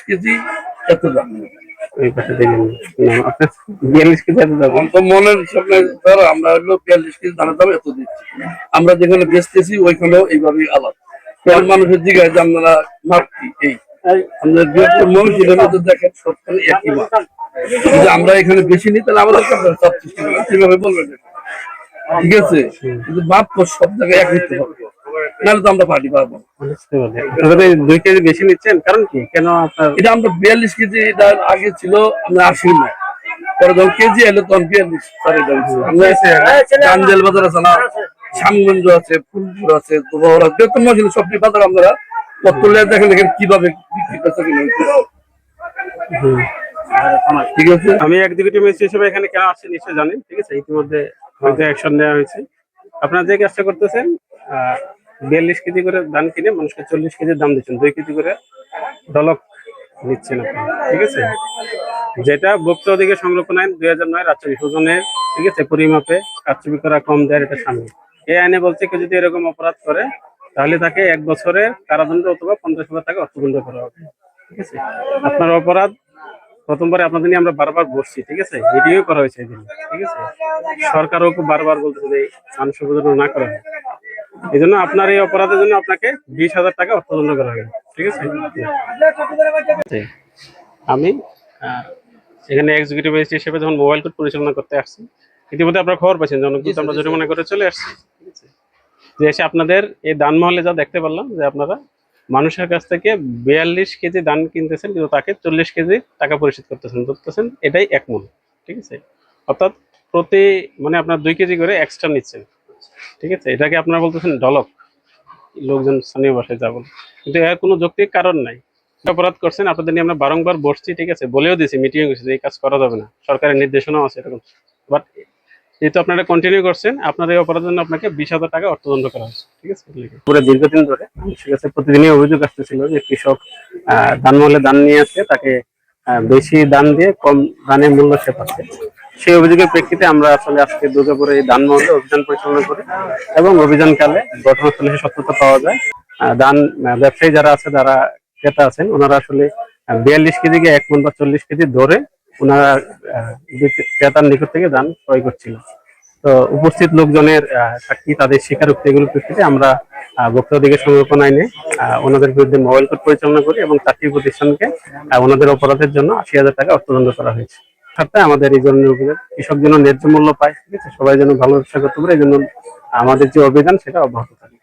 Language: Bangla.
কেজি এত দাম। ওই পাশে দেখেন 42 কেজি এত দাম। তো মনের সামনে ধরো আমরা হলো 42 কেজি ধানের দাম এত দিচ্ছি, আমরা যেখানে বেচতেছি ওইখানেও এইভাবেই আলাদা। মানুষের জিজ্ঞাসা যে আপনারা মাপ কি এই আমাদের বৃহত্তর মৌলজীবের মধ্যে দেখেন সবখানে একই মাপ। যদি আমরা এখানে বেশি নিই তাহলে আমাদেরকে আপনারা চাপ সৃষ্টি করবেন, সেভাবে বলবেন, ঠিক আছে? কিন্তু মাপ সব জায়গায় এক নিতে হবে, নাহলে তো আমরা পার্টি পাবো। আপনারা 2 কেজি বেশি নিচ্ছেন কারণ কি? কেন আপনার এটা আমরা 42 কেজি, এটা আগে ছিল আমরা 80 নাই, পরে যখন কেজি এলো তখন 42 চান্দেল বাজার আছে না, শ্যামগঞ্জ আছে, ফুলপুর আছে, বৃহত্তম সবজি বাজার আমরা দেখেন দেখেন কিভাবে বিক্রি করছে কিনা। ঠিক আছে, আমি এক্সিকিউটিভ ম্যাজিস্ট্রেট হিসেবে এখানে কেন আসছি নিশ্চয়ই জানেন, ঠিক আছে? ইতিমধ্যে হয়তো অ্যাকশন নেওয়া হয়েছে। আপনারা যে কাজটা করতেছেন 42 কেজি করে ধান কিনে মানুষকে 40 কেজির দাম দিচ্ছেন, 2 কেজি করে ডলক নিচ্ছেন আপনি, ঠিক আছে? যেটা ভোক্তা অধিকার সংরক্ষণ আইন 2009 রাজচুরি ওজনের, ঠিক আছে, পরিমাপে কারচুপি করা কম দেয় এটা সামিল। এই আইনে বলছে কেউ যদি এরকম অপরাধ করে তাহলে তাকে 1 বছরের কারাদণ্ড অথবা 50,000 টাকা অর্থদণ্ড করা হবে, ঠিক আছে? আপনার অপরাধ প্রথমবারে আপনাদের নিয়ে আমরা বারবার বসছি, ঠিক আছে? ভিডিও করা হয়েছে এদিন, ঠিক আছে? সরকারও খুব বারবার বলতেছে যে মানুষ উপযোজন না করা হয়। এই জন্য আপনার এই অপরাধের জন্য আপনাকে 20,000 টাকা অর্থদণ্ড করা হবে, ঠিক আছে? আমি এখানে এক্সিকিউটিভ ম্যাজিস্ট্রেট হিসেবে যখন মোবাইল কোর্ট পরিচালনা করতে আসছি, ইতিমধ্যে আপনারা খবর পাচ্ছেন জনগণ আমরা জরিমানা করে চলে আসছি, ঠিক আছে? যে এসে আপনাদের এই দান মহলে যা দেখতে পারলাম যে আপনারা মানুষের কাছ থেকে 42 কেজি ধান কিনতেছেন কিন্তু তাকে 40 কেজি টাকা পরিশোধ করতেছেন এটাই এক মূল, ঠিক আছে? অর্থাৎ প্রতি মানে আপনার 2 কেজি করে এক্সট্রা নিচ্ছেন, ঠিক আছে? এটাকে আপনারা বলতেছেন ডলক, লোকজন স্থানীয় ভাষায় যা বলে, কিন্তু এর কোনো যৌক্তিক কারণ নাই। অপরাধ করছেন, আপনাদের নিয়ে আমরা বারংবার বসছি, ঠিক আছে? বলেও দিয়েছি, মিটিং হয়েছে যে এই কাজ করা যাবে না, সরকারের নির্দেশনাও আছে এরকম। বাট যেহেতু আপনারা কন্টিনিউ করছেন, আপনার এই অপরাধের জন্য আপনাকে 20,000 টাকা অর্থদণ্ড করা হয়েছে, ঠিক আছে? পুরো দীর্ঘদিন ধরে মানুষের কাছে প্রতিদিনই অভিযোগ আসতেছিল যে কৃষক ধান মহলে ধান নিয়ে আসছে, তাকে বেশি দান দিয়ে কম দানের মূল্য সে পাচ্ছে। সেই অভিযোগের প্রেক্ষিতে আমরা আসলে আজকে দুর্গাপুরে এই ধান মহলে অভিযান পরিচালনা করি এবং অভিযানকালে ঘটনাস্থলে সত্যতা পাওয়া যায়। ধান ব্যবসায়ী যারা আছে, যারা ক্রেতা আছেন, ওনারা আসলে 42 কেজিকে 1 মণ বা 40 কেজি ধরে ওনারা ক্রেতার নিকট থেকে ধান ক্রয় করছিল। তো উপস্থিত লোকজনের সাক্ষী, তাদের স্বীকারোক্তি, এগুলোর প্রেক্ষিতে আমরা ভোক্তা অধিকার সংরক্ষণ আইনে ওনাদের বিরুদ্ধে মোবাইল কোর্ট পরিচালনা করি এবং 4টি প্রতিষ্ঠানকে ওনাদের অপরাধের জন্য 80,000 টাকা অর্থদণ্ড করা হয়েছে। সাথে আমাদের এই জন্য কৃষক যেন ন্যায্য মূল্য পায়, ঠিক আছে? সবাই যেন ভালো ব্যবসা করতে পারে, এই জন্য আমাদের যে অভিযান সেটা অব্যাহত থাকে।